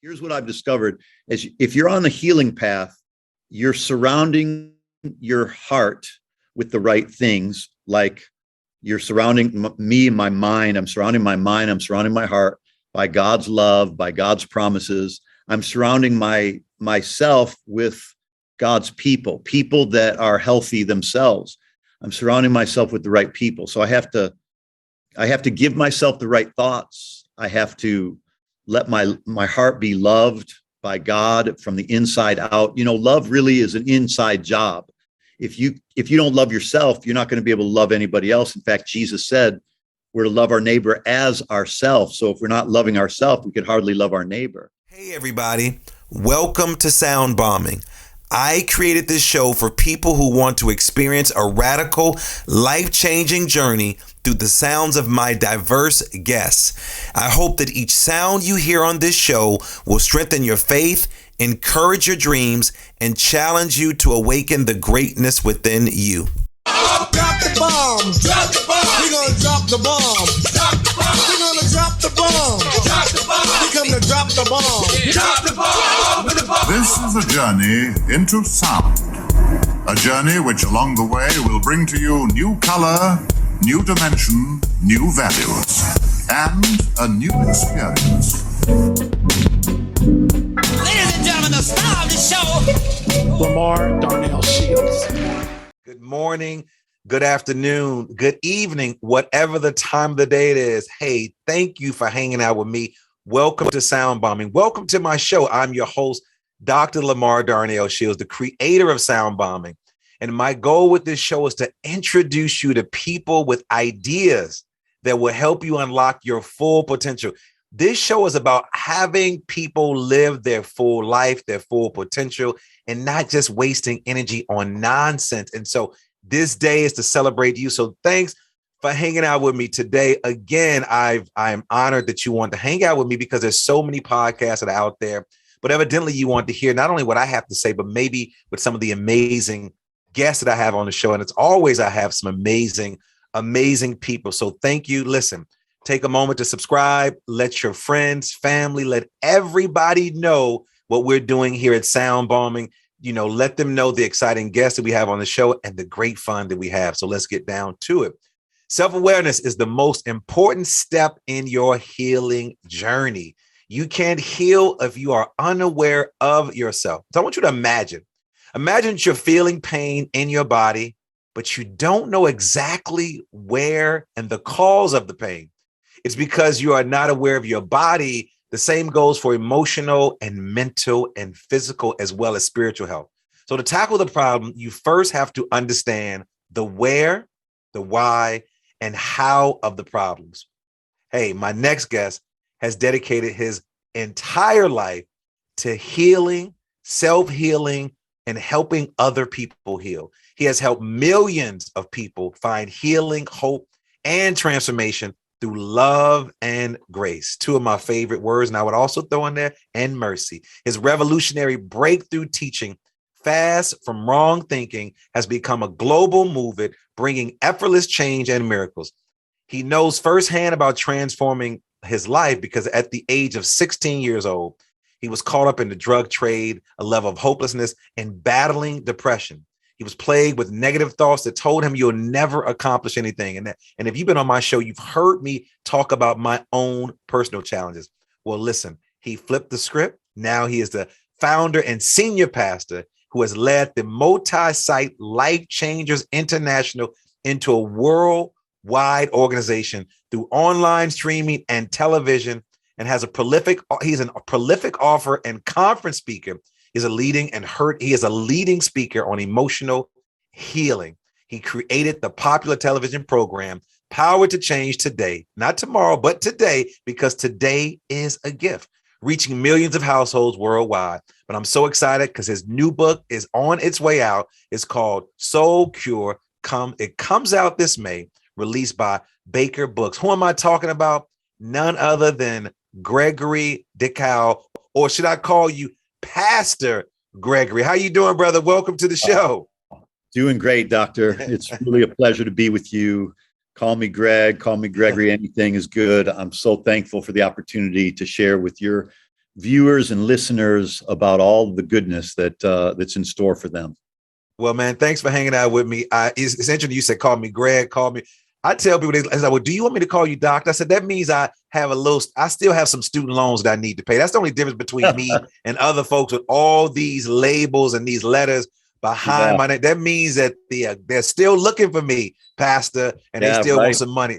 Here's what I've discovered is if you're on the healing path, you're surrounding your heart with the right things. Like you're surrounding me and my mind. I'm surrounding my mind. I'm surrounding my heart by God's love, by God's promises. I'm surrounding myself with God's people that are healthy themselves. I'm surrounding myself with the right people. So I have to give myself the right thoughts. I have to let my heart be loved by God from the inside out. You know, love really is an inside job. If you don't love yourself, you're not going to be able to love anybody else. In fact, Jesus said we're to love our neighbor as ourselves. So if we're not loving ourselves, we could hardly love our neighbor. Hey everybody, welcome to Sound Bombing. I created this show for people who want to experience a radical, life-changing journey through the sounds of my diverse guests. I hope that each sound you hear on this show will strengthen your faith, encourage your dreams, and challenge you to awaken the greatness within you. Drop the bomb. Drop the bomb. We're gonna drop the bomb. Drop the bomb. We're gonna drop the bomb. Drop the bomb. We come to drop the bomb. Drop the bomb. This is a journey into sound. A journey which along the way will bring to you new color, new dimension, new values, and a new experience. Ladies and gentlemen, the star of the show, Lamar Darnell Shields. Good morning, good afternoon, good evening, whatever the time of the day it is. Hey, thank you for hanging out with me. Welcome to Sound Bombing. Welcome to my show. I'm your host, Dr. Lamar Darnell Shields, the creator of Sound Bombing. And my goal with this show is to introduce you to people with ideas that will help you unlock your full potential. This show is about having people live their full life, their full potential, and not just wasting energy on nonsense. And so this day is to celebrate you. So thanks for hanging out with me today. Again, I'm honored that you want to hang out with me because there's so many podcasts that are out there. But evidently you want to hear not only what I have to say, but maybe with some of the amazing guests that I have on the show. And it's always I have some amazing, amazing people. So thank you. Listen, take a moment to subscribe. Let your friends, family, let everybody know what we're doing here at Sound Bombing. You know, let them know the exciting guests that we have on the show and the great fun that we have. So let's get down to it. Self-awareness is the most important step in your healing journey. You can't heal if you are unaware of yourself. So I want you to imagine you're feeling pain in your body, but you don't know exactly where and the cause of the pain. It's because you are not aware of your body. The same goes for emotional and mental and physical as well as spiritual health. So to tackle the problem, you first have to understand the where, the why, and how of the problems. Hey, my next guest has dedicated his entire life to healing, self-healing, and helping other people heal. He has helped millions of people find healing, hope, and transformation through love and grace. Two of my favorite words. And I would also throw in there, and mercy. His revolutionary breakthrough teaching, Fast from Wrong Thinking, has become a global movement, bringing effortless change and miracles. He knows firsthand about transforming his life because at the age of 16 years old, he was caught up in the drug trade, a level of hopelessness, and battling depression. He was plagued with negative thoughts that told him you'll never accomplish anything. And if you've been on my show, you've heard me talk about my own personal challenges. Well, listen, he flipped the script. Now he is the founder and senior pastor who has led the multi-site Life Changers International into a worldwide organization through online streaming and television, and he's a prolific author and conference speaker. He is a leading speaker on emotional healing. He created the popular television program Power to Change Today, not tomorrow, but today, because today is a gift, reaching millions of households worldwide. But I'm so excited because his new book is on its way out. It's called Soul Cure. It comes out this May, released by Baker Books. Who am I talking about? None other than Gregory Dickow, or should I call you Pastor Gregory? How you doing, brother? Welcome to the show. Doing great, doctor. It's really a pleasure to be with you. Call me Greg, call me Gregory. Anything is good. I'm so thankful for the opportunity to share with your viewers and listeners about all the goodness that's in store for them. Well, man, thanks for hanging out with me. It's interesting. You said, call me Greg, call me. I tell people, they say, well, do you want me to call you doctor? I said, that means I still have some student loans that I need to pay. That's the only difference between me and other folks with all these labels and these letters behind my name. That means that they're still looking for me, Pastor, and they still want some money.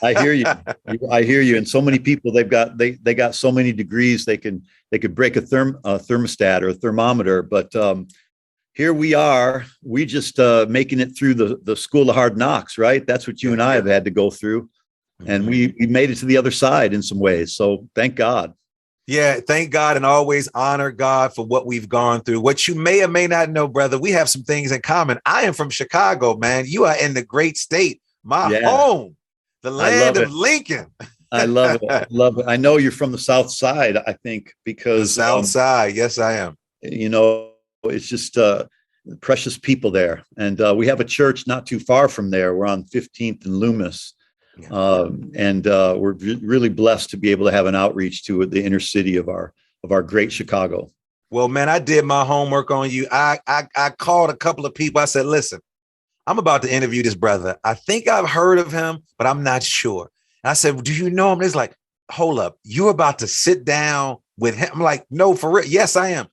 I hear you. I hear you. And so many people, they got so many degrees, they could break a thermostat or a thermometer, but here we are. We just making it through the school of hard knocks, right? That's what you and I have had to go through. And we made it to the other side in some ways. So thank God. Yeah, thank God, and always honor God for what we've gone through. What you may or may not know, brother, we have some things in common. I am from Chicago, man. You are in the great state, my home, the land of Lincoln. I love it. I love it. I know you're from the South Side, I think, because the South Side. Yes, I am. It's just precious people there. And we have a church not too far from there. We're on 15th and Loomis. And we're really blessed to be able to have an outreach to the inner city of our great Chicago. Well, man, I did my homework on you. I called a couple of people. I said, listen, I'm about to interview this brother. I think I've heard of him, but I'm not sure. And I said, do you know him? It's like, hold up. You're about to sit down with him. I'm like, no, for real. Yes, I am.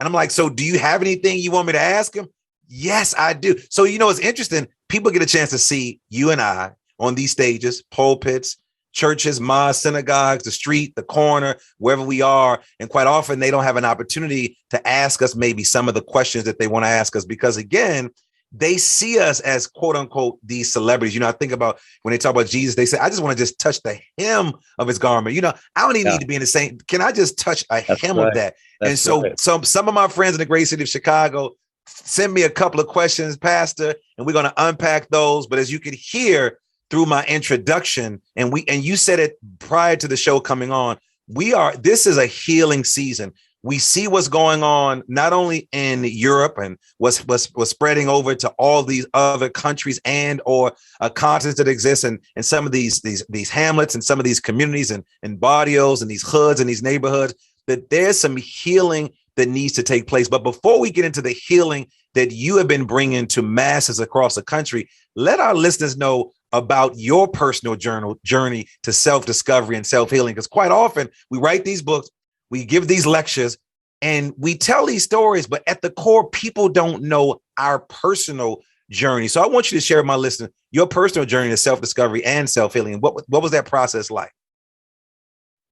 And I'm like, so do you have anything you want me to ask him? Yes, I do. So, it's interesting. People get a chance to see you and I on these stages, pulpits, churches, mosques, synagogues, the street, the corner, wherever we are. And quite often they don't have an opportunity to ask us maybe some of the questions that they want to ask us, because again, they see us as quote unquote these celebrities. I think about when they talk about Jesus, they say, I just want to just touch the hem of his garment. I don't even need to be in the same. Can I just touch a hem of that? And so some of my friends in the great city of Chicago send me a couple of questions, Pastor, and we're going to unpack those. But as you could hear through my introduction, and you said it prior to the show coming on, this is a healing season. We see what's going on not only in Europe and what's spreading over to all these other countries and or continents that exist in some of these hamlets and some of these communities and barrios and these hoods and these neighborhoods, that there's some healing that needs to take place. But before we get into the healing that you have been bringing to masses across the country, let our listeners know about your personal journey to self-discovery and self-healing. Because quite often we write these books, we give these lectures, and we tell these stories, but at the core, people don't know our personal journey. So I want you to share with my listeners your personal journey to self-discovery and self-healing. What was that process like?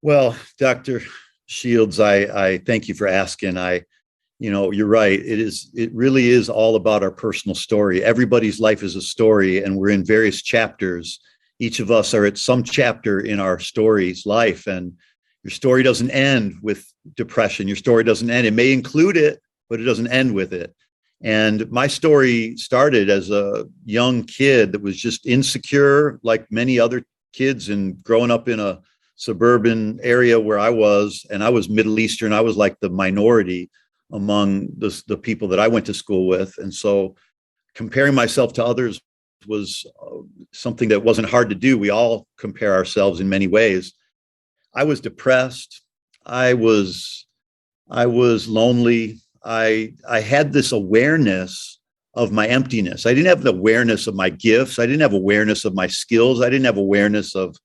Well, Dr. Shields, I thank you for asking. You're right. It really is all about our personal story. Everybody's life is a story, and we're in various chapters. Each of us are at some chapter in our story's life, and your story doesn't end with depression. Your story doesn't end. It may include it, but it doesn't end with it. And my story started as a young kid that was just insecure, like many other kids, and growing up in a suburban area where I was Middle Eastern. I was like the minority among the people that I went to school with. And so comparing myself to others was something that wasn't hard to do. We all compare ourselves in many ways. I was depressed. I was lonely. I had this awareness of my emptiness. I didn't have the awareness of my gifts. I didn't have awareness of my skills. I didn't have awareness of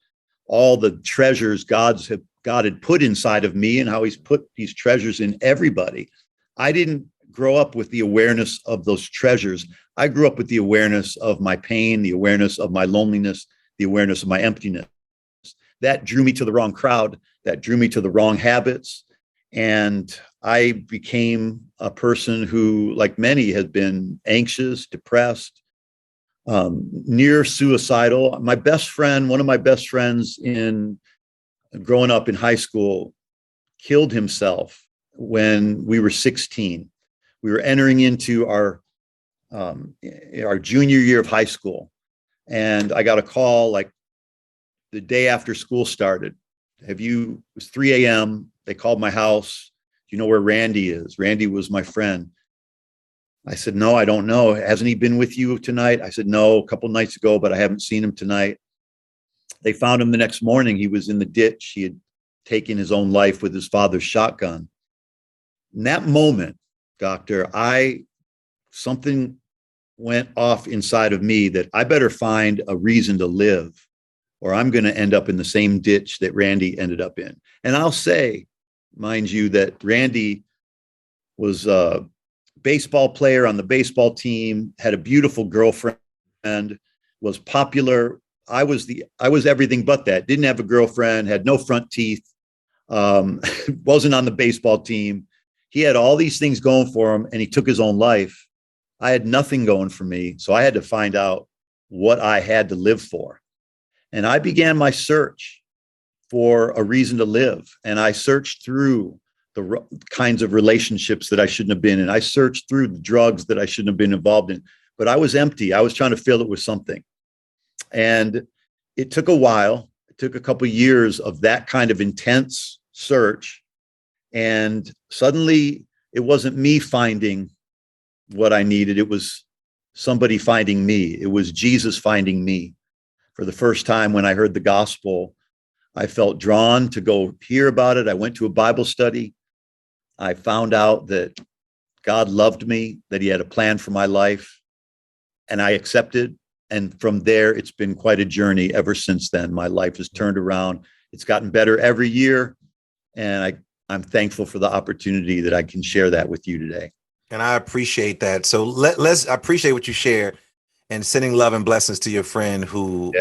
all the treasures God had put inside of me and how he's put these treasures in everybody. I didn't grow up with the awareness of those treasures. I grew up with the awareness of my pain, the awareness of my loneliness, the awareness of my emptiness. That drew me to the wrong crowd. That drew me to the wrong habits. And I became a person who, like many, had been anxious, depressed, near suicidal. One of my best friends in growing up in high school killed himself when we were 16. We were entering into our junior year of high school. And I got a call like the day after school started. It was 3 a.m. They called my house. Do you know where Randy is? Randy was my friend. I said, no, I don't know. Hasn't he been with you tonight? I said, no, a couple nights ago, but I haven't seen him tonight. They found him the next morning. He was in the ditch. He had taking his own life with his father's shotgun. In that moment, doctor, something went off inside of me that I better find a reason to live, or I'm going to end up in the same ditch that Randy ended up in. And I'll say, mind you, that Randy was a baseball player on the baseball team, had a beautiful girlfriend, was popular. I was everything but that. Didn't have a girlfriend, had no front teeth, wasn't on the baseball team. He had all these things going for him, and he took his own life. I had nothing going for me, so I had to find out what I had to live for. And I began my search for a reason to live. And I searched through the kinds of relationships that I shouldn't have been in. I searched through the drugs that I shouldn't have been involved in, but I was empty. I was trying to fill it with something. And it took a while. It took a couple of years of that kind of intense search. And suddenly it wasn't me finding what I needed. It was somebody finding me. It was Jesus finding me. For the first time when I heard the gospel, I felt drawn to go hear about it. I went to a Bible study. I found out that God loved me, that he had a plan for my life, and I accepted. And from there, it's been quite a journey ever since then. My life has turned around. It's gotten better every year. And I'm thankful for the opportunity that I can share that with you today. And I appreciate that. So I appreciate what you shared, and sending love and blessings to your friend who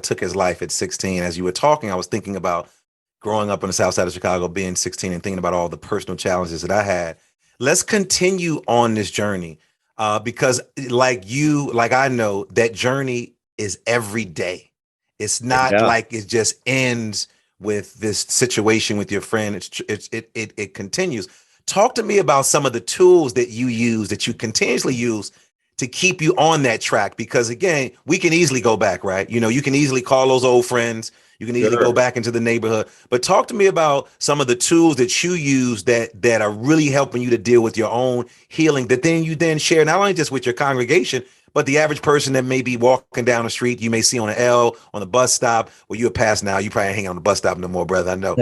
took his life at 16. As you were talking, I was thinking about growing up on the south side of Chicago, being 16, and thinking about all the personal challenges that I had. Let's continue on this journey because like I know that journey is every day. It's not like it just ends with this situation with your friend. It continues. Talk to me about some of the tools that you use, that you continuously use to keep you on that track. Because again, we can easily go back, right? You know, you can easily call those old friends. You can easily go back into the neighborhood. But talk to me about some of the tools that you use that are really helping you to deal with your own healing, that then you share not only just with your congregation, but the average person that may be walking down the street, you may see on an L, on the bus stop. Well, you're past now. You probably ain't hanging on the bus stop no more, brother. I know.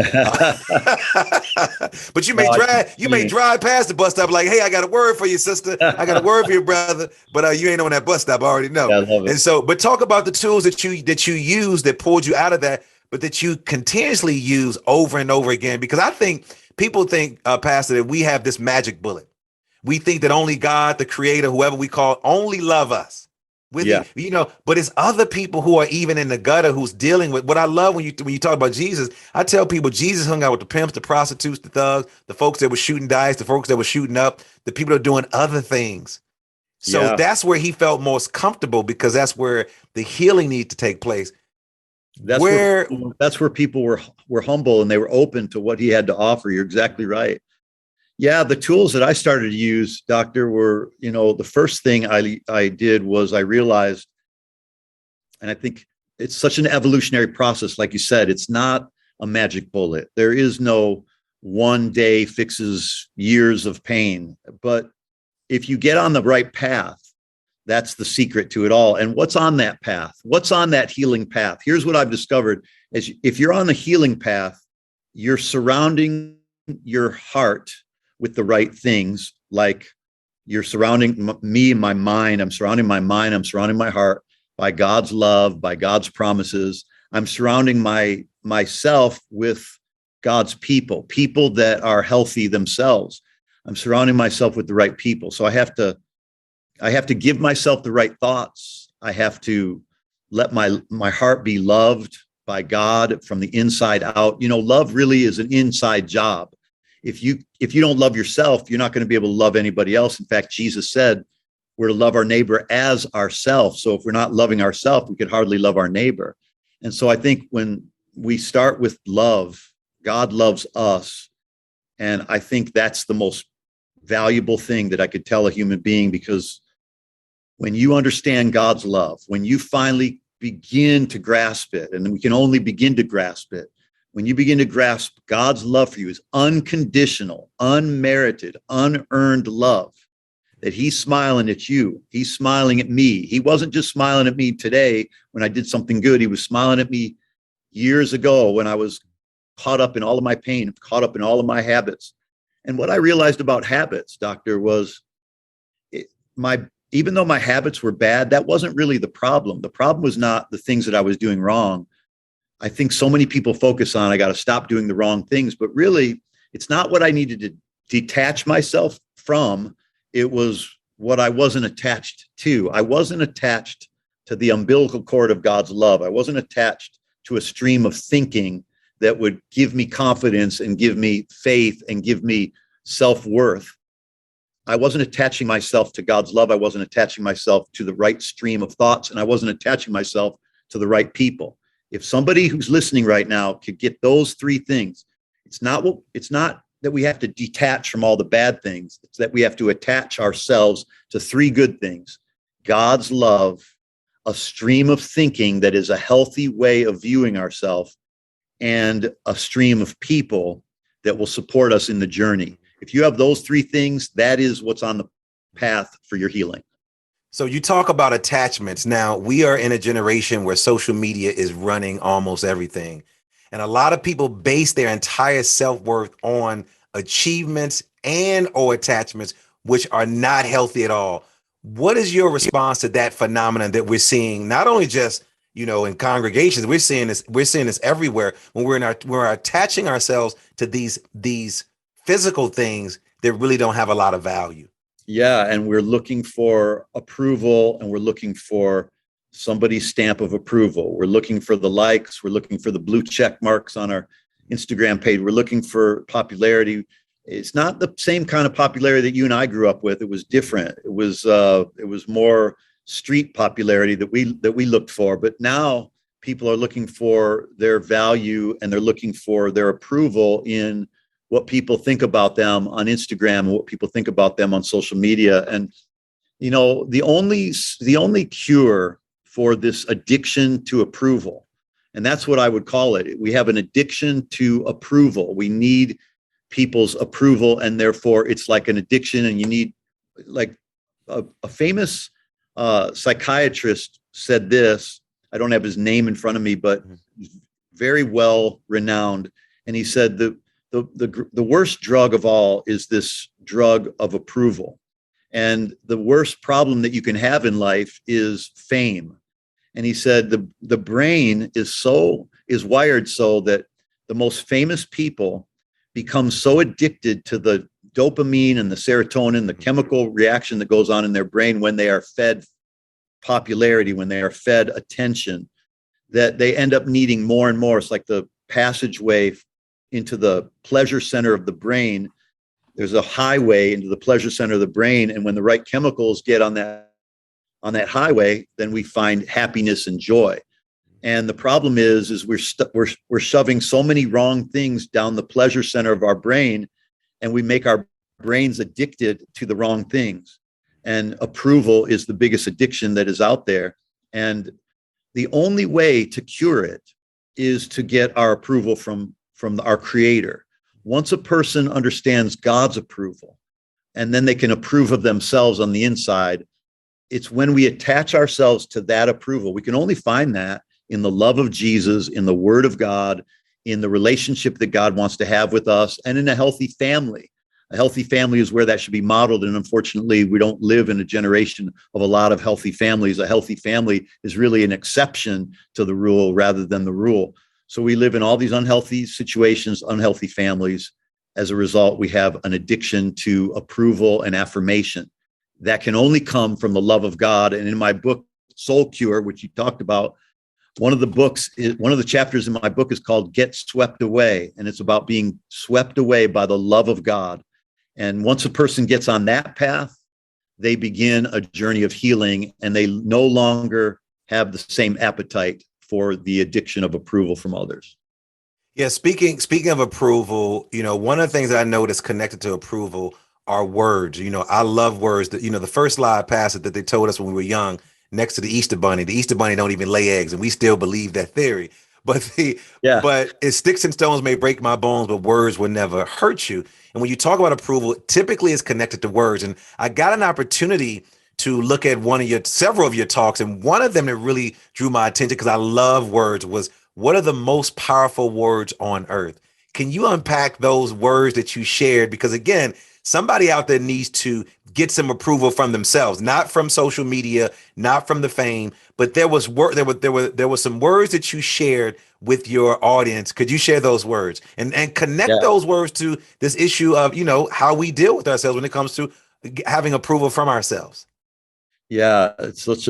But you may drive past the bus stop like, hey, I got a word for you, sister. I got a word for you, brother. But you ain't on that bus stop. I already know. Yeah, I love it. And so, but talk about the tools that you use that pulled you out of that, but that you continuously use over and over again. Because I think people think, Pastor, that we have this magic bullet. We think that only God, the creator, whoever we call, only love us. But it's other people who are even in the gutter who's dealing with what I love when you talk about Jesus. I tell people Jesus hung out with the pimps, the prostitutes, the thugs, the folks that were shooting dice, the folks that were shooting up, the people that are doing other things. So that's where he felt most comfortable, because that's where the healing needs to take place. That's where people were humble and they were open to what he had to offer. You're exactly right. Yeah, the tools that I started to use, doctor, were, the first thing I did was I realized, and I think it's such an evolutionary process. Like you said, it's not a magic bullet. There is no one day fixes years of pain. But if you get on the right path, that's the secret to it all. And what's on that path? What's on that healing path? Here's what I've discovered is if you're on the healing path, you're surrounding your heart with the right things. Like you're surrounding me and my mind. I'm surrounding my mind. I'm surrounding my heart by God's love, by God's promises. I'm surrounding myself with God's people that are healthy themselves. I'm surrounding myself with the right people. So I have to give myself the right thoughts. I have to let my heart be loved by God from the inside out. Love really is an inside job. If you don't love yourself, you're not going to be able to love anybody else. In fact, Jesus said we're to love our neighbor as ourselves. So if we're not loving ourselves, we could hardly love our neighbor. And so I think when we start with love, God loves us. And I think that's the most valuable thing that I could tell a human being, because when you understand God's love, when you finally begin to grasp it, and we can only begin to grasp it, when you begin to grasp God's love for you is unconditional, unmerited, unearned love, that he's smiling at you. He's smiling at me. He wasn't just smiling at me today when I did something good. He was smiling at me years ago when I was caught up in all of my pain, caught up in all of my habits. And what I realized about habits, doctor, was even though my habits were bad, that wasn't really the problem. The problem was not the things that I was doing wrong. I think so many people focus on, I got to stop doing the wrong things, but really it's not what I needed to detach myself from. It was what I wasn't attached to. I wasn't attached to the umbilical cord of God's love. I wasn't attached to a stream of thinking that would give me confidence and give me faith and give me self-worth. I wasn't attaching myself to God's love. I wasn't attaching myself to the right stream of thoughts, and I wasn't attaching myself to the right people. If somebody who's listening right now could get those three things, it's not that we have to detach from all the bad things. It's that we have to attach ourselves to three good things: God's love, a stream of thinking that is a healthy way of viewing ourselves, and a stream of people that will support us in the journey. If you have those three things, that is what's on the path for your healing. So you talk about attachments. Now, we are in a generation where social media is running almost everything. And a lot of people base their entire self-worth on achievements and or attachments, which are not healthy at all. What is your response to that phenomenon that we're seeing, not only just, in congregations, we're seeing this everywhere, when we're attaching ourselves to these physical things that really don't have a lot of value. Yeah, and we're looking for approval, and we're looking for somebody's stamp of approval. We're looking for the likes. We're looking for the blue check marks on our Instagram page. We're looking for popularity. It's not the same kind of popularity that you and I grew up with. It was different. It was more street popularity that we looked for. But now people are looking for their value, and they're looking for their approval in what people think about them on Instagram and what people think about them on social media. And, the only cure for this addiction to approval, and that's what I would call it. We have an addiction to approval. We need people's approval, and therefore it's like an addiction. And you need, like a famous psychiatrist said this. I don't have his name in front of me, but very well renowned. And he said the worst drug of all is this drug of approval. And the worst problem that you can have in life is fame. And he said the brain is wired so that the most famous people become so addicted to the dopamine and the serotonin, the chemical reaction that goes on in their brain when they are fed popularity, when they are fed attention, that they end up needing more and more. It's like the passageway into the pleasure center of the brain. There's a highway into the pleasure center of the brain. And when the right chemicals get on that highway, then we find happiness and joy. And the problem is we're shoving so many wrong things down the pleasure center of our brain, and we make our brains addicted to the wrong things. And approval is the biggest addiction that is out there. And the only way to cure it is to get our approval from our Creator. Once a person understands God's approval, and then they can approve of themselves on the inside, it's when we attach ourselves to that approval. We can only find that in the love of Jesus, in the Word of God, in the relationship that God wants to have with us, and in a healthy family. A healthy family is where that should be modeled. And unfortunately, we don't live in a generation of a lot of healthy families. A healthy family is really an exception to the rule rather than the rule. So we live in all these unhealthy situations, unhealthy families. As a result, we have an addiction to approval and affirmation that can only come from the love of God. And in my book, Soul Cure, which you talked about, one of the chapters in my book is called Get Swept Away. And it's about being swept away by the love of God. And once a person gets on that path, they begin a journey of healing, and they no longer have the same appetite for the addiction of approval from others. Yeah, speaking of approval, one of the things that I noticed connected to approval are words. I love words. That the first lie passage that they told us when we were young, next to the Easter Bunny don't even lay eggs, and we still believe that theory. But it sticks and stones may break my bones, but words will never hurt you. And when you talk about approval, typically it's connected to words. And I got an opportunity to look at several of your talks, and one of them that really drew my attention, because I love words, was what are the most powerful words on earth? Can you unpack those words that you shared? Because again, somebody out there needs to get some approval from themselves, not from social media, not from the fame, but there was some words that you shared with your audience. Could you share those words and connect Yeah. those words to this issue of, how we deal with ourselves when it comes to having approval from ourselves? Yeah, it's such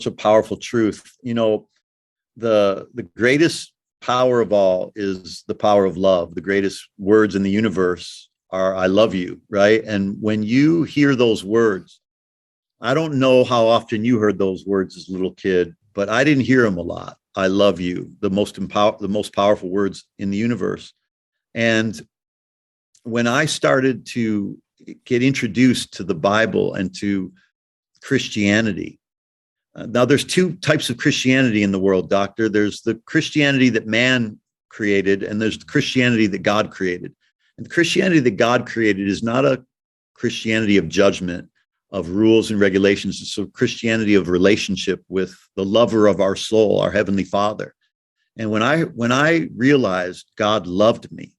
a powerful truth. The greatest power of all is the power of love. The greatest words in the universe are "I love you," right? And when you hear those words, I don't know how often you heard those words as a little kid, but I didn't hear them a lot. I love you, the most powerful words in the universe. And when I started to get introduced to the Bible and to Christianity, now there's two types of Christianity in the world, Doctor. There's the Christianity that man created, and there's the Christianity that God created. And the Christianity that God created is not a Christianity of judgment, of rules and regulations. It's a Christianity of relationship with the lover of our soul, our Heavenly Father. And when I realized God loved me,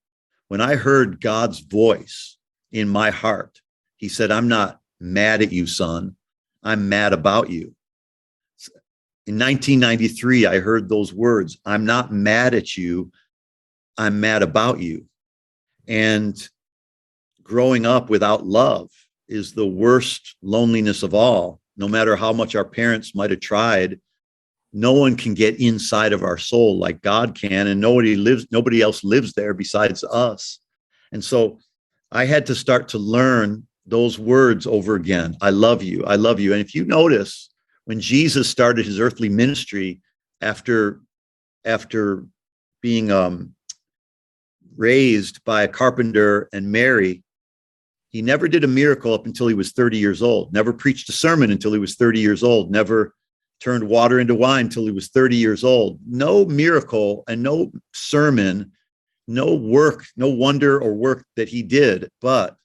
when I heard God's voice in my heart, he said, "I'm not mad at you, son. I'm mad about you." In 1993, I heard those words, "I'm not mad at you. I'm mad about you." And growing up without love is the worst loneliness of all. No matter how much our parents might have tried, no one can get inside of our soul like God can, and nobody else lives there besides us. And so I had to start to learn those words over again. I love you. I love you. And if you notice, when Jesus started his earthly ministry after being raised by a carpenter and Mary, he never did a miracle up until he was 30 years old, never preached a sermon until he was 30 years old, never turned water into wine until he was 30 years old. No miracle and no sermon, no work, no wonder or work that he did. But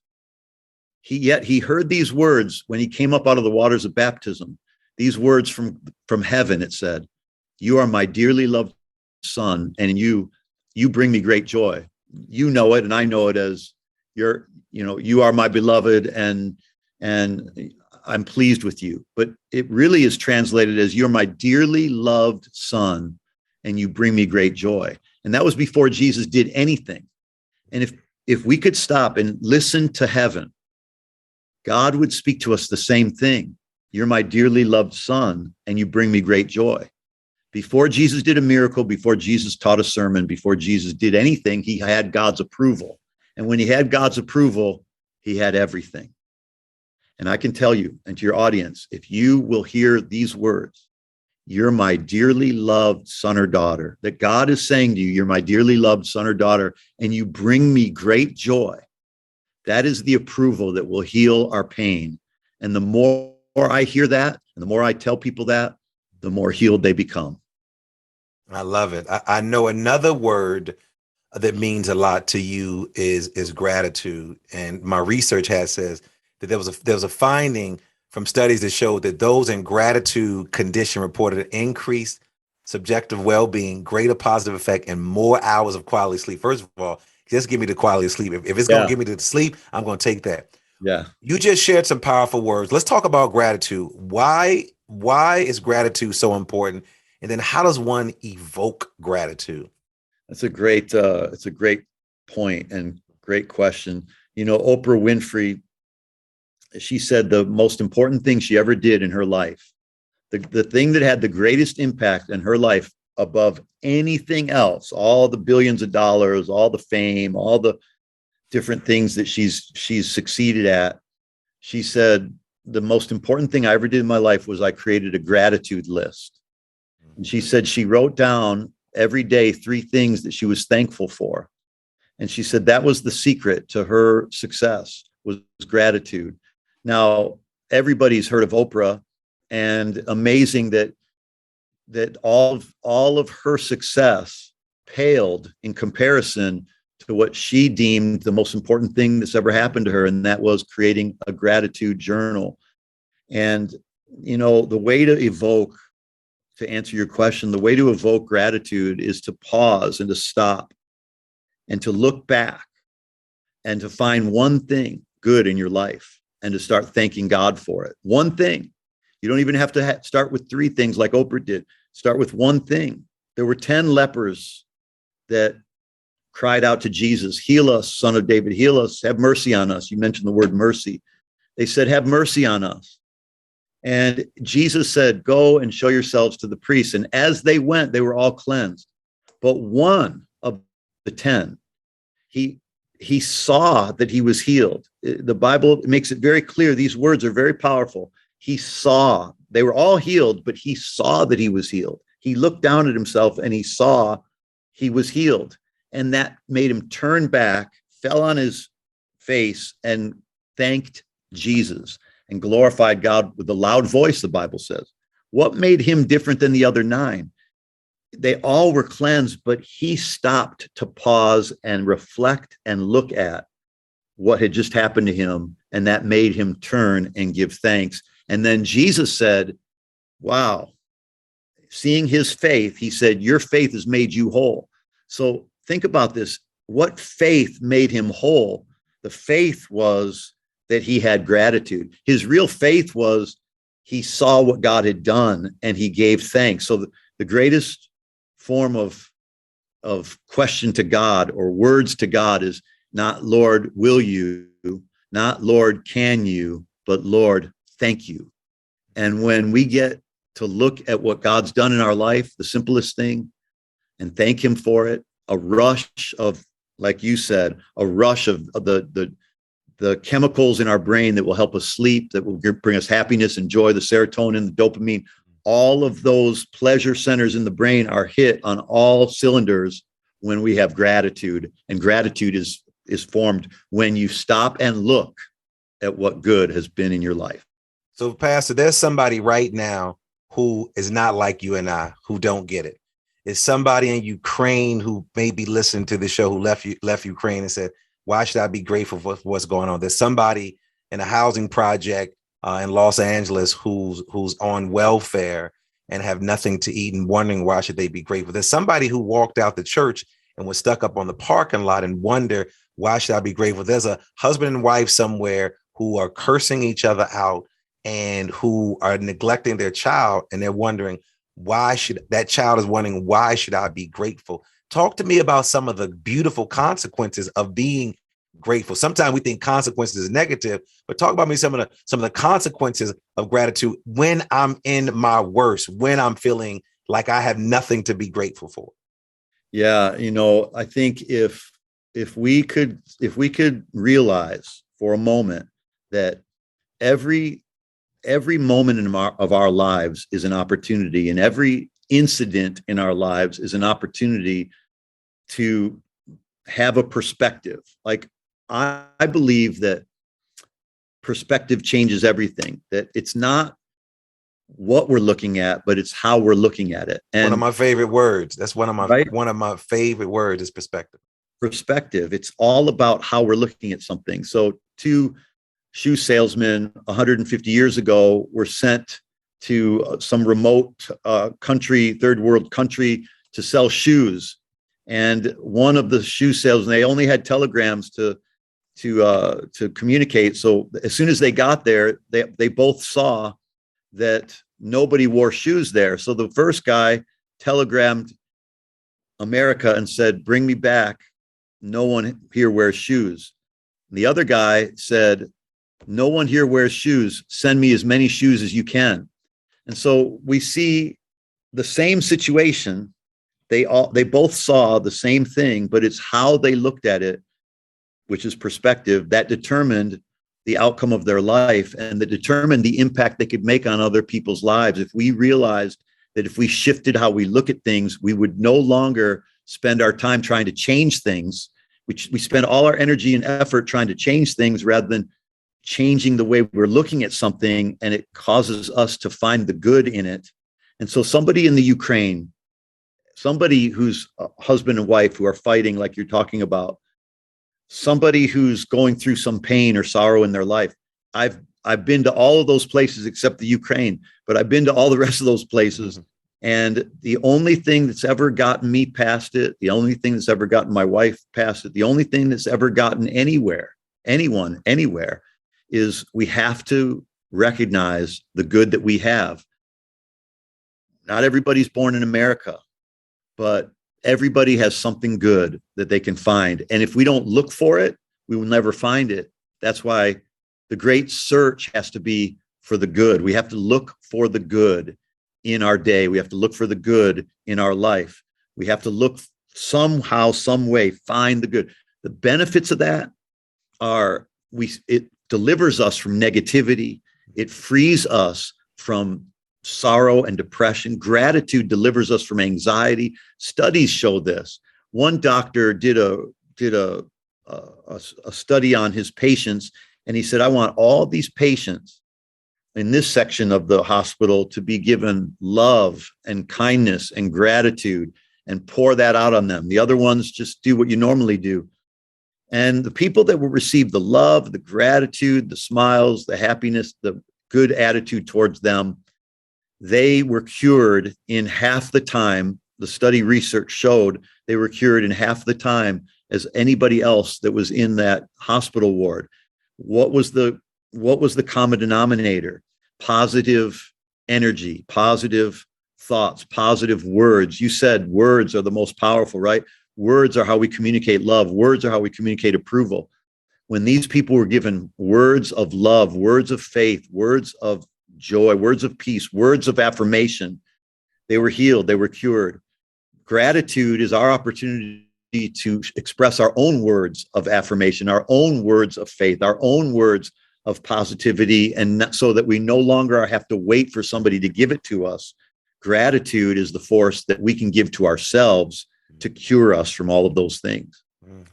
he heard these words when he came up out of the waters of baptism. These words from heaven, it said, "You are my dearly loved son, and you bring me great joy." You know it, and I know it as you are my beloved, and I'm pleased with you. But it really is translated as, "You're my dearly loved son, and you bring me great joy." And that was before Jesus did anything. And if we could stop and listen to heaven, God would speak to us the same thing. "You're my dearly loved son, and you bring me great joy." Before Jesus did a miracle, before Jesus taught a sermon, before Jesus did anything, he had God's approval. And when he had God's approval, he had everything. And I can tell you, and to your audience, if you will hear these words, "You're my dearly loved son or daughter," that God is saying to you, "You're my dearly loved son or daughter, and you bring me great joy," that is the approval that will heal our pain. And the more I hear that, and the more I tell people that, the more healed they become. I love it. I know another word that means a lot to you is gratitude. And my research says that there was a finding from studies that showed that those in gratitude condition reported an increased subjective well-being, greater positive effect, and more hours of quality sleep. First of all, just give me the quality of sleep. If it's going to give me the sleep, I'm going to take that. Yeah. You just shared some powerful words. Let's talk about gratitude. Why is gratitude so important? And then how does one evoke gratitude? It's a great point and great question. Oprah Winfrey, she said the most important thing she ever did in her life, the thing that had the greatest impact in her life above anything else, all the billions of dollars, all the fame, all the different things that she's succeeded at. She said, "The most important thing I ever did in my life was I created a gratitude list." And she said she wrote down every day 3 things that she was thankful for. And she said that was the secret to her success, was gratitude. Now, everybody's heard of Oprah, and amazing that all of her success paled in comparison to what she deemed the most important thing that's ever happened to her, and that was creating a gratitude journal. And the way to answer your question, the way to evoke gratitude is to pause and to stop and to look back and to find one thing good in your life and to start thanking God for it. One thing. You don't even have to start with 3 things like Oprah did. Start with one thing. There were 10 lepers that cried out to Jesus, heal us, Son of David, heal us, have mercy on us. You mentioned the word mercy. They said, have mercy on us. And Jesus said, go and show yourselves to the priests. And as they went, they were all cleansed. But one of the 10, he saw that he was healed. The Bible makes it very clear. These words are very powerful. He saw, they were all healed, but he saw that he was healed. He looked down at himself and he saw he was healed. And that made him turn back, fell on his face, and thanked Jesus and glorified God with a loud voice, the Bible says. What made him different than the other 9? They all were cleansed, but he stopped to pause and reflect and look at what had just happened to him. And that made him turn and give thanks. And then Jesus said, wow, seeing his faith, he said, your faith has made you whole. So think about this. What faith made him whole? The faith was that he had gratitude. His real faith was he saw what God had done and he gave thanks. So the greatest form of question to God or words to God is not Lord, will you, not Lord, can you, but Lord, thank you. And when we get to look at what God's done in our life, the simplest thing, and thank him for it, a rush of, like you said, a rush of the chemicals in our brain that will help us sleep, that will bring us happiness and joy, the serotonin, the dopamine, all of those pleasure centers in the brain are hit on all cylinders when we have gratitude. And gratitude is formed when you stop and look at what good has been in your life. So, Pastor, there's somebody right now who is not like you and I, who don't get it. It's somebody in Ukraine who may be listening to the show who left Ukraine and said, why should I be grateful for what's going on? There's somebody in a housing project in Los Angeles who's on welfare and have nothing to eat and wondering why should they be grateful. There's somebody who walked out the church and was stuck up on the parking lot and wonder, why should I be grateful? There's a husband and wife somewhere who are cursing each other out and who are neglecting their child, and they're wondering, why should I be grateful? Talk to me about some of the beautiful consequences of being grateful. Sometimes we think consequences is negative, but talk about me some of the consequences of gratitude when I'm in my worst, when I'm feeling like I have nothing to be grateful for. Yeah, I think if we could realize for a moment that every moment of our lives is an opportunity, and every incident in our lives is an opportunity to have a perspective. Like, I believe that perspective changes everything, that it's not what we're looking at, but it's how we're looking at it. And one of my favorite words. That's one of my favorite words is perspective. Perspective. It's all about how we're looking at something. So 2 shoe salesmen 150 years ago were sent to some remote country, third world country, to sell shoes. And one of the shoe salesmen, they only had telegrams to communicate. So as soon as they got there, they both saw that nobody wore shoes there. So the first guy telegrammed America and said, bring me back. No one here wears shoes. And the other guy said, no one here wears shoes. Send me as many shoes as you can. And so we see the same situation. They both saw the same thing, but it's how they looked at it, which is perspective, that determined the outcome of their life and that determined the impact they could make on other people's lives. If we realized that if we shifted how we look at things, we would no longer spend our time trying to change things. We spend all our energy and effort trying to change things rather than changing the way we're looking at something, and it causes us to find the good in it. And so somebody in the Ukraine, somebody who's a husband and wife who are fighting like you're talking about, somebody who's going through some pain or sorrow in their life. I've been to all of those places except the Ukraine, but I've been to all the rest of those places. And the only thing that's ever gotten me past it, the only thing that's ever gotten my wife past it, the only thing that's ever gotten anyone, anywhere, is we have to recognize the good that we have. Not everybody's born in America, but everybody has something good that they can find. And if we don't look for it, we will never find it. That's why the great search has to be for the good. We have to look for the good in our day. We have to look for the good in our life. We have to look somehow, some way, find the good. The benefits of that are it delivers us from negativity. It frees us from sorrow and depression. Gratitude delivers us from anxiety. Studies show this. One doctor did a study on his patients, and he said, I want all these patients in this section of the hospital to be given love and kindness and gratitude and pour that out on them. The other ones just do what you normally do. And the people that will receive the love, the gratitude, the smiles, the happiness, the good attitude towards them, they were cured in half the time. The study research showed they were cured in half the time as anybody else that was in that hospital ward. What was the common denominator? Positive energy, positive thoughts, positive words. You said words are the most powerful, right? Words are how we communicate love. Words are how we communicate approval. When these people were given words of love, words of faith, words of joy, words of peace, words of affirmation, they were healed, they were cured. Gratitude is our opportunity to express our own words of affirmation, our own words of faith, our own words of positivity, and so that we no longer have to wait for somebody to give it to us. Gratitude is the force that we can give to ourselves to cure us from all of those things.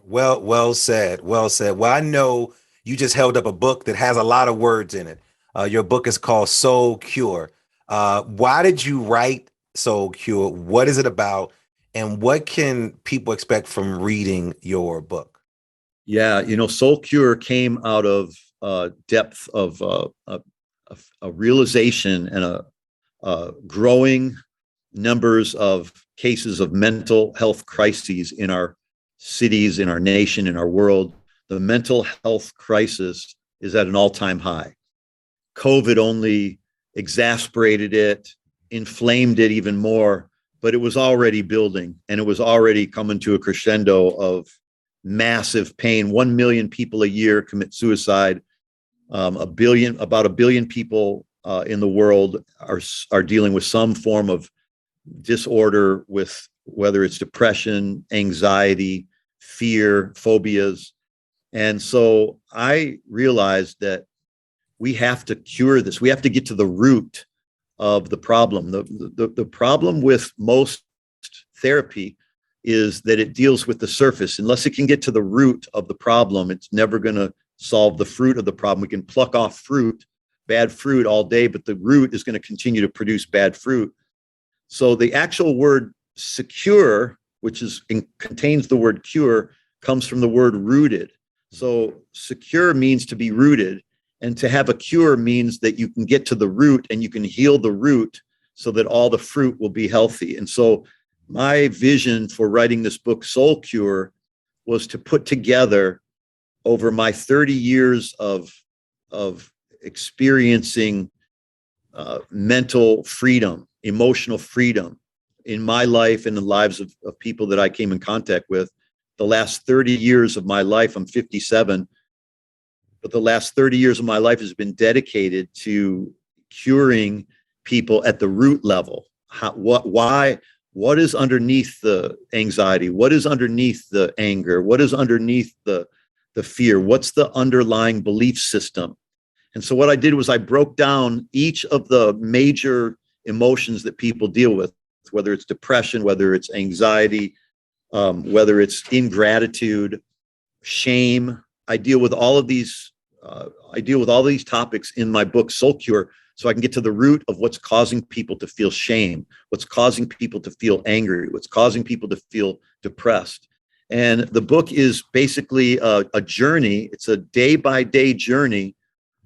Well said. Well said. Well, I know you just held up a book that has a lot of words in it. Your book is called Soul Cure. Why did you write Soul Cure? What is it about? And what can people expect from reading your book? Yeah, Soul Cure came out of depth of a realization and a growing numbers of cases of mental health crises in our cities, in our nation, in our world. The mental health crisis is at an all-time high. COVID only exacerbated it, inflamed it even more, but it was already building, and it was already coming to a crescendo of massive pain. 1 million people a year commit suicide. About a billion people in the world are dealing with some form of disorder, with whether it's depression, anxiety, fear, phobias. And so I realized that we have to cure this. We have to get to the root of the problem. The problem with most therapy is that it deals with the surface. Unless it can get to the root of the problem, it's never going to solve the fruit of the problem. We can pluck off bad fruit all day, but the root is going to continue to produce bad fruit. So the actual word secure, which contains the word cure, comes from the word rooted. So secure means to be rooted, and to have a cure means that you can get to the root and you can heal the root so that all the fruit will be healthy. And so my vision for writing this book, Soul Cure, was to put together, over my 30 years of experiencing mental freedom, emotional freedom in my life and the lives of people that I came in contact with. The last 30 years of my life, I'm 57, but the last 30 years of my life has been dedicated to curing people at the root level. What is underneath the anxiety? What is underneath the anger? What is underneath the fear? What's the underlying belief system? And so what I did was I broke down each of the major emotions that people deal with, whether it's depression, whether it's anxiety, whether it's ingratitude, shame. I deal with all of these topics in my book, Soul Cure, so I can get to the root of what's causing people to feel shame, what's causing people to feel angry, what's causing people to feel depressed. And the book is basically a journey. It's a day-by-day journey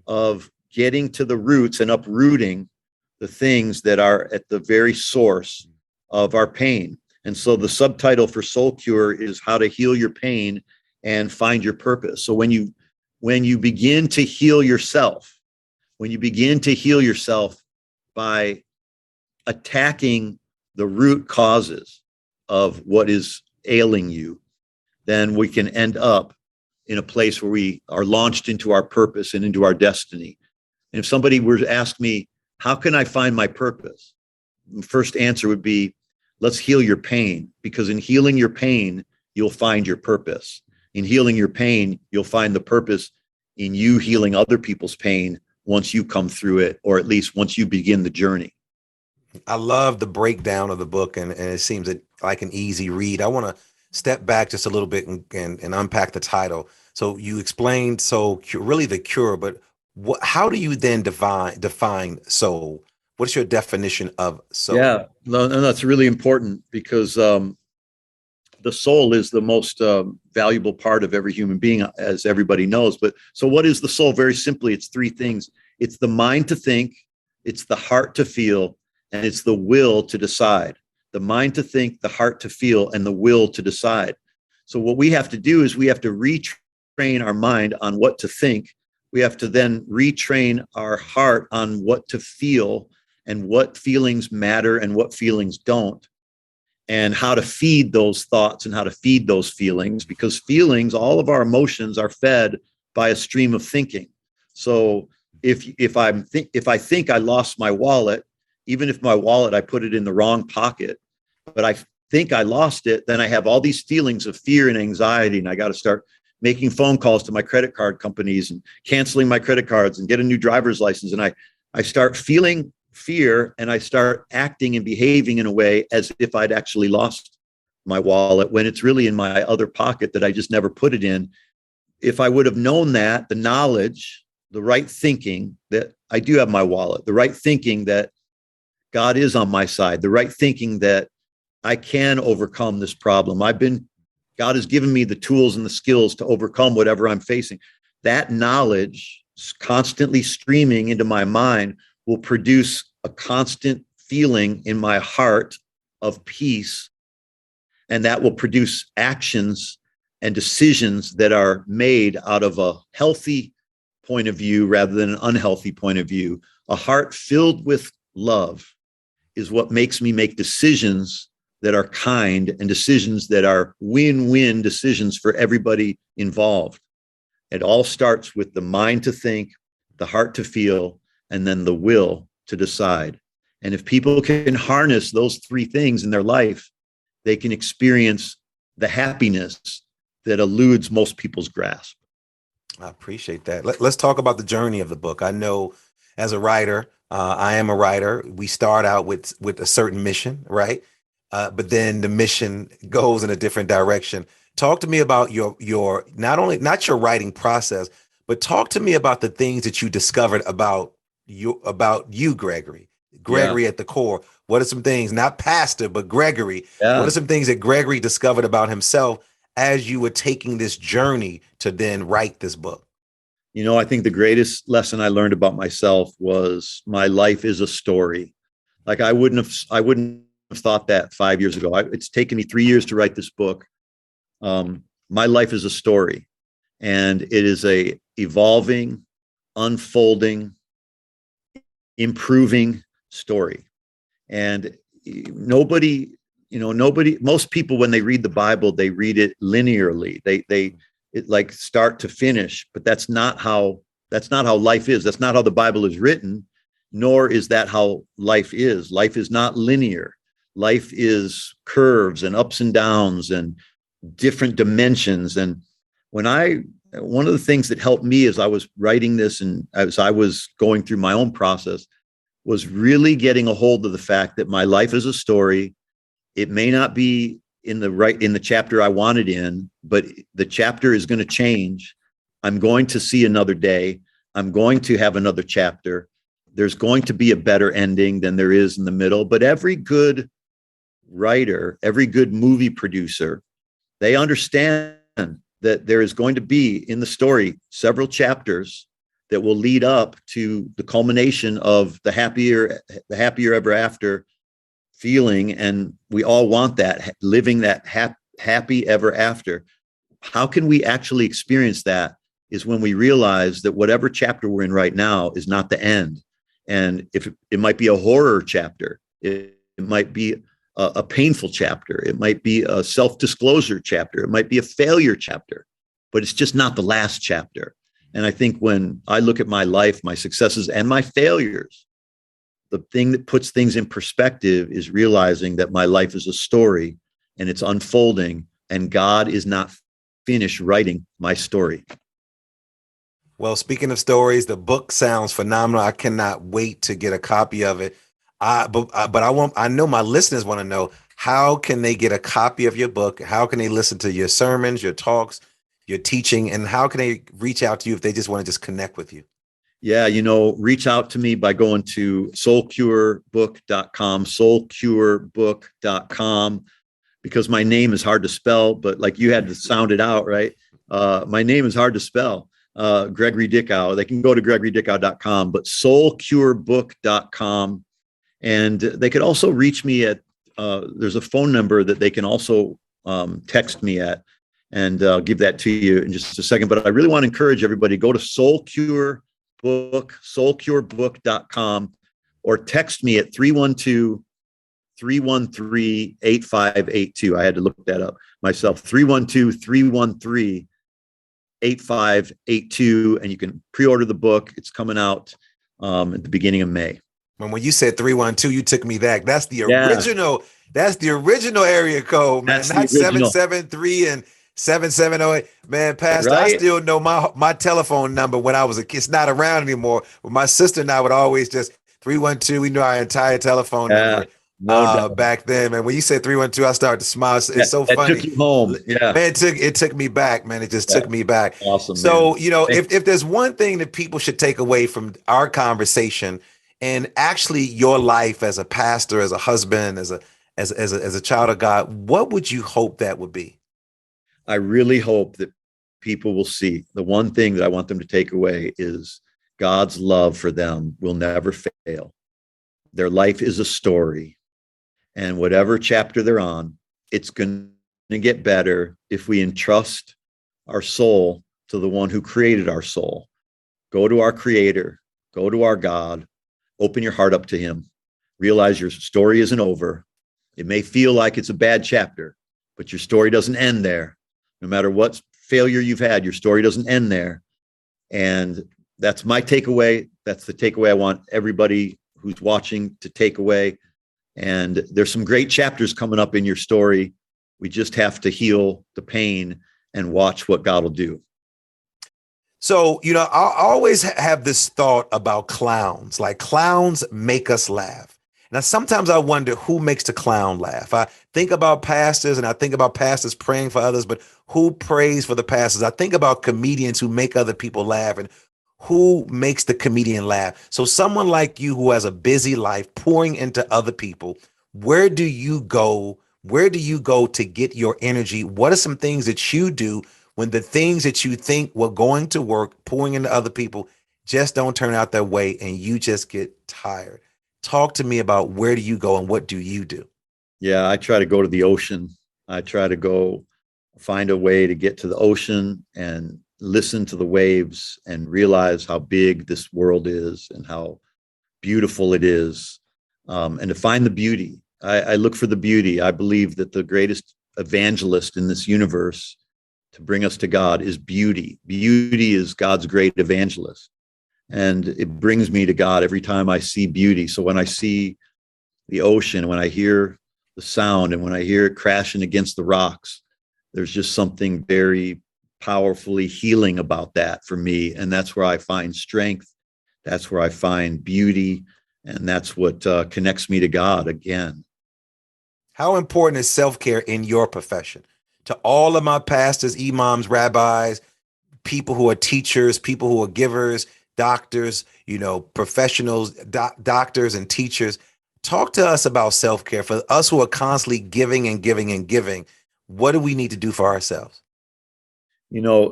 of getting to the roots and uprooting the things that are at the very source of our pain. And so the subtitle for Soul Cure is how to heal your pain and find your purpose. So when you begin to heal yourself, by attacking the root causes of what is ailing you, then we can end up in a place where we are launched into our purpose and into our destiny. And if somebody were to ask me, how can I find my purpose? The first answer would be, let's heal your pain, because in healing your pain, you'll find your purpose. In healing your pain, you'll find the purpose in you healing other people's pain once you come through it, or at least once you begin the journey. I love the breakdown of the book, and it seems like an easy read. I want to step back just a little bit and unpack the title. So you explained really the cure, but how do you then define soul? What's your definition of soul? Yeah, no, that's really important, because the soul is the most valuable part of every human being, as everybody knows. But so what is the soul? Very simply, it's three things. It's the mind to think, it's the heart to feel, and it's the will to decide. The mind to think, the heart to feel, and the will to decide. So what we have to do is we have to retrain our mind on what to think. We have to then retrain our heart on what to feel, and what feelings matter and what feelings don't, and how to feed those thoughts and how to feed those feelings, because feelings, all of our emotions are fed by a stream of thinking. So if I think I lost my wallet, even if my wallet, I put it in the wrong pocket, but I think I lost it, then I have all these feelings of fear and anxiety, and I got to start making phone calls to my credit card companies and canceling my credit cards and get a new driver's license. And I start feeling fear, and I start acting and behaving in a way as if I'd actually lost my wallet, when it's really in my other pocket that I just never put it in. If I would have known that, the knowledge, the right thinking that I do have my wallet, the right thinking that God is on my side, the right thinking that I can overcome this problem. God has given me the tools and the skills to overcome whatever I'm facing. That knowledge constantly streaming into my mind will produce a constant feeling in my heart of peace. And that will produce actions and decisions that are made out of a healthy point of view rather than an unhealthy point of view. A heart filled with love is what makes me make decisions that are kind and decisions that are win-win decisions for everybody involved. It all starts with the mind to think, the heart to feel, and then the will to decide. And if people can harness those three things in their life, they can experience the happiness that eludes most people's grasp. I appreciate that. Let's talk about the journey of the book. I know as a writer, I am a writer. We start out with a certain mission, right? But then the mission goes in a different direction. Talk to me about your not your writing process, but talk to me about the things that you discovered about you, Gregory at the core. What are some things, not pastor, but Gregory? Yeah. What are some things that Gregory discovered about himself as you were taking this journey to then write this book? You know, I think the greatest lesson I learned about myself was my life is a story. Like I wouldn't have thought that 5 years ago. It's taken me 3 years to write this book. My life is a story, and it is a evolving, unfolding, improving story. And most people, when they read the Bible, they read it linearly. It like start to finish, but that's not how life is. That's not how the Bible is written, nor is that how life is. Life is not linear. Life is curves and ups and downs and different dimensions. And one of the things that helped me as I was writing this and as I was going through my own process was really getting a hold of the fact that my life is a story. It may not be in the chapter I wanted in, but the chapter is going to change. I'm going to see another day. I'm going to have another chapter. There's going to be a better ending than there is in the middle. But every good writer, every good movie producer, they understand that there is going to be in the story several chapters that will lead up to the culmination of the happier ever after feeling. And we all want that, living that happy ever after. How can we actually experience that is when we realize that whatever chapter we're in right now is not the end. And if it might be a horror chapter, it might be a painful chapter, it might be a self-disclosure chapter, it might be a failure chapter, but it's just not the last chapter. And I think when I look at my life, my successes and my failures, the thing that puts things in perspective is realizing that my life is a story and it's unfolding, and God is not finished writing my story. Well, speaking of stories, the book sounds phenomenal. I cannot wait to get a copy of it. I know my listeners want to know, how can they get a copy of your book? How can they listen to your sermons, your talks, your teaching, and how can they reach out to you if they just want to just connect with you? Yeah, reach out to me by going to soulcurebook.com, soulcurebook.com, because my name is hard to spell, but like you had to sound it out, right? My name is hard to spell. Gregory Dickow. They can go to gregorydickow.com, but soulcurebook.com. And they could also reach me at, there's a phone number that they can also text me at, and I'll give that to you in just a second. But I really want to encourage everybody, go to soulcurebook.com, or text me at 312-313-8582. I had to look that up myself, 312-313-8582, and you can pre-order the book. It's coming out at the beginning of May. When you said 312, you took me back. That's the original. That's the original area code, man. Not 773 and 7708. Man, Pastor, right? I still know my telephone number when I was a kid. It's not around anymore. But my sister and I would always just 312. We knew our entire telephone number back then, man. When you said 312, I started to smile. It's so funny. It took you home. Yeah, man. It took me back, man. It just took me back. Awesome. So, if there's one thing that people should take away from our conversation, and actually your life as a pastor, as a husband, as a child of God, what would you hope that would be? I really hope that people will see, the one thing that I want them to take away is God's love for them will never fail. Their life is a story, and whatever chapter they're on, it's going to get better if we entrust our soul to the one who created our soul. Go to our Creator, go to our God. Open your heart up to him. Realize your story isn't over. It may feel like it's a bad chapter, but your story doesn't end there. No matter what failure you've had, your story doesn't end there. And that's my takeaway. That's the takeaway I want everybody who's watching to take away. And there's some great chapters coming up in your story. We just have to heal the pain and watch what God will do. So, I always have this thought about clowns. Like, clowns make us laugh. Now, sometimes I wonder who makes the clown laugh. I think about pastors, and I think about pastors praying for others, but who prays for the pastors? I think about comedians who make other people laugh, and who makes the comedian laugh? So someone like you who has a busy life pouring into other people, where do you go? Where do you go to get your energy? What are some things that you do when the things that you think were going to work, pouring into other people, just don't turn out that way and you just get tired? Talk to me about, where do you go and what do you do? Yeah, I try to go to the ocean. I try to go find a way to get to the ocean and listen to the waves and realize how big this world is and how beautiful it is, and to find the beauty. I look for the beauty. I believe that the greatest evangelist in this universe to bring us to God is beauty. Beauty is God's great evangelist. And it brings me to God every time I see beauty. So when I see the ocean, when I hear the sound, and when I hear it crashing against the rocks, there's just something very powerfully healing about that for me. And that's where I find strength. That's where I find beauty. And that's what connects me to God again. How important is self-care in your profession? To all of my pastors, imams, rabbis, people who are teachers, people who are givers, doctors, professionals, doctors and teachers, talk to us about self-care. For us who are constantly giving and giving and giving, what do we need to do for ourselves?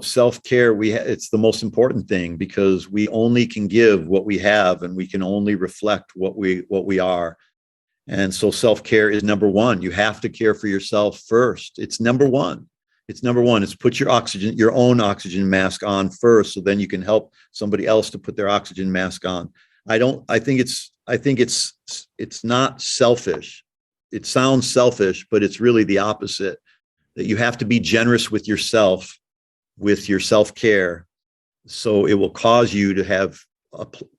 Self-care, it's the most important thing, because we only can give what we have, and we can only reflect what we are. And so self-care is number one. You have to care for yourself first. It's number one. It's put your own oxygen mask on first, so then you can help somebody else to put their oxygen mask on. I think it's not selfish. It sounds selfish, but it's really the opposite, that you have to be generous with yourself, with your self-care. So it will cause you to have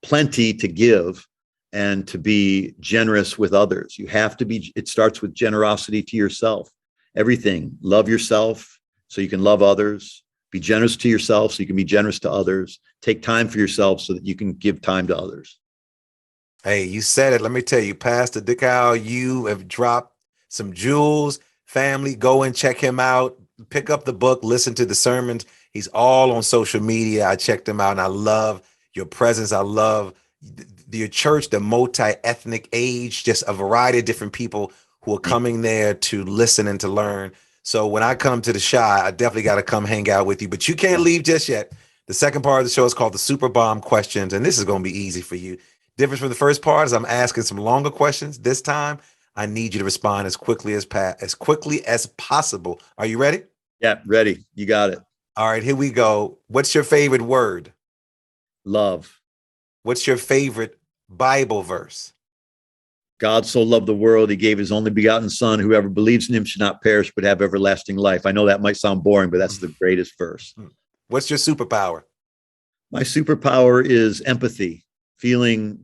plenty to give and to be generous with others. It starts with generosity to yourself. Everything. Love yourself so you can love others. Be generous to yourself so you can be generous to others. Take time for yourself so that you can give time to others. Hey, you said it. Let me tell you, Pastor Dickow, you have dropped some jewels. Family, go and check him out. Pick up the book, listen to the sermons. He's all on social media. I checked him out, and I love your presence. I love your church, the multi-ethnic age, just a variety of different people who are coming there to listen and to learn. So when I come to the Shy, I definitely got to come hang out with you, but you can't leave just yet. The second part of the show is called the Super Bomb Questions, and this is going to be easy for you. Difference from the first part is I'm asking some longer questions. This time, I need you to respond as quickly as possible. Are you ready? Yeah, ready. You got it. All right, here we go. What's your favorite word? Love. What's your favorite Bible verse? God so loved the world, he gave his only begotten son. Whoever believes in him should not perish, but have everlasting life. I know that might sound boring, but that's the greatest verse. What's your superpower? My superpower is empathy, feeling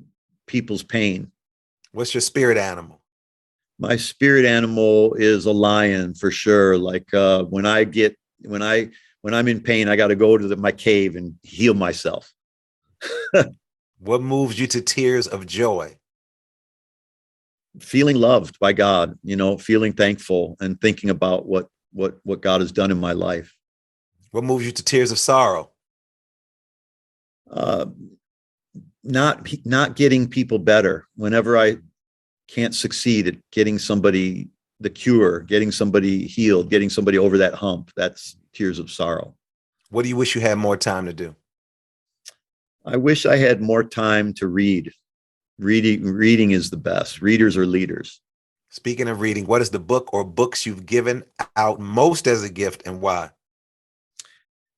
people's pain. What's your spirit animal? My spirit animal is a lion for sure. Like when I'm in pain, I got to go to my cave and heal myself. What moves you to tears of joy? Feeling loved by God, feeling thankful and thinking about what God has done in my life. What moves you to tears of sorrow? Not getting people better. Whenever I can't succeed at getting somebody the cure, getting somebody healed, getting somebody over that hump, that's tears of sorrow. What do you wish you had more time to do? I wish I had more time to read. Reading is the best. Readers are leaders. Speaking of reading, what is the book or books you've given out most as a gift, and why?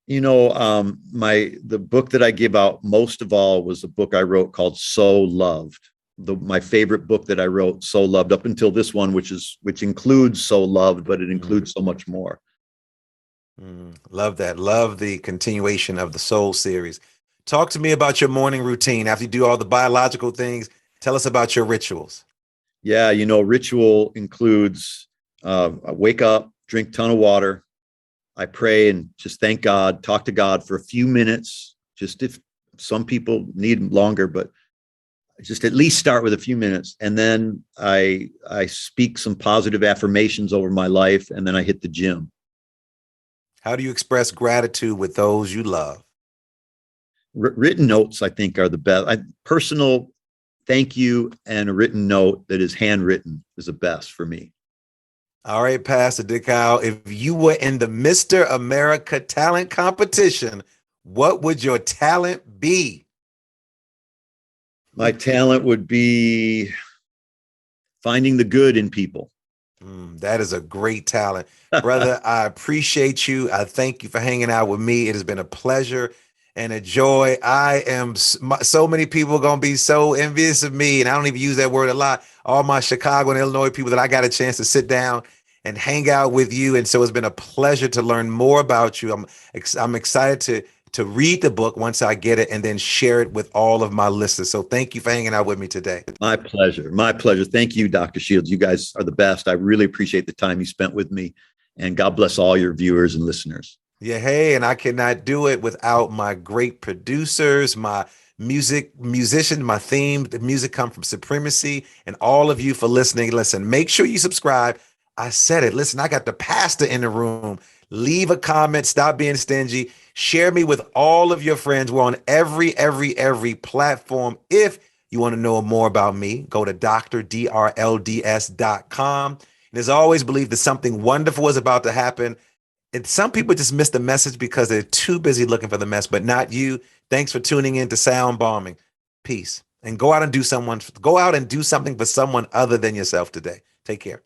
The book that I give out most of all was a book I wrote called So Loved. My favorite book that I wrote, So Loved, up until this one, which includes So Loved, but it includes so much more. Love that. Love the continuation of the Soul series. Talk to me about your morning routine. After you do all the biological things, tell us about your rituals. Yeah, ritual includes I wake up, drink a ton of water. I pray and just thank God, talk to God for a few minutes. Just if some people need longer, but just at least start with a few minutes. And then I speak some positive affirmations over my life, and then I hit the gym. How do you express gratitude with those you love? Written notes, I think, are the best. Personal thank you and a written note that is handwritten is the best for me. All right, Pastor Dickow, if you were in the Mr. America talent competition, what would your talent be? My talent would be finding the good in people. That is a great talent. Brother, I appreciate you. I thank you for hanging out with me. It has been a pleasure and a joy. So many people are going to be so envious of me, and I don't even use that word a lot. All my Chicago and Illinois people that I got a chance to sit down and hang out with you. And so it's been a pleasure to learn more about you. I'm excited to read the book once I get it and then share it with all of my listeners. So thank you for hanging out with me today. My pleasure. My pleasure. Thank you, Dr. Shields. You guys are the best. I really appreciate the time you spent with me, and God bless all your viewers and listeners. Yeah. Hey, and I cannot do it without my great producers, my musician, my theme. The music comes from Supremacy, and all of you for listening. Listen, make sure you subscribe. I said it. Listen, I got the pastor in the room. Leave a comment. Stop being stingy. Share me with all of your friends. We're on every platform. If you want to know more about me, go to drdrlds.com. And as always, believe that something wonderful is about to happen. And some people just miss the message because they're too busy looking for the mess, but not you. Thanks for tuning in to Sound Bombing. Peace. And go out and do something for someone other than yourself today. Take care.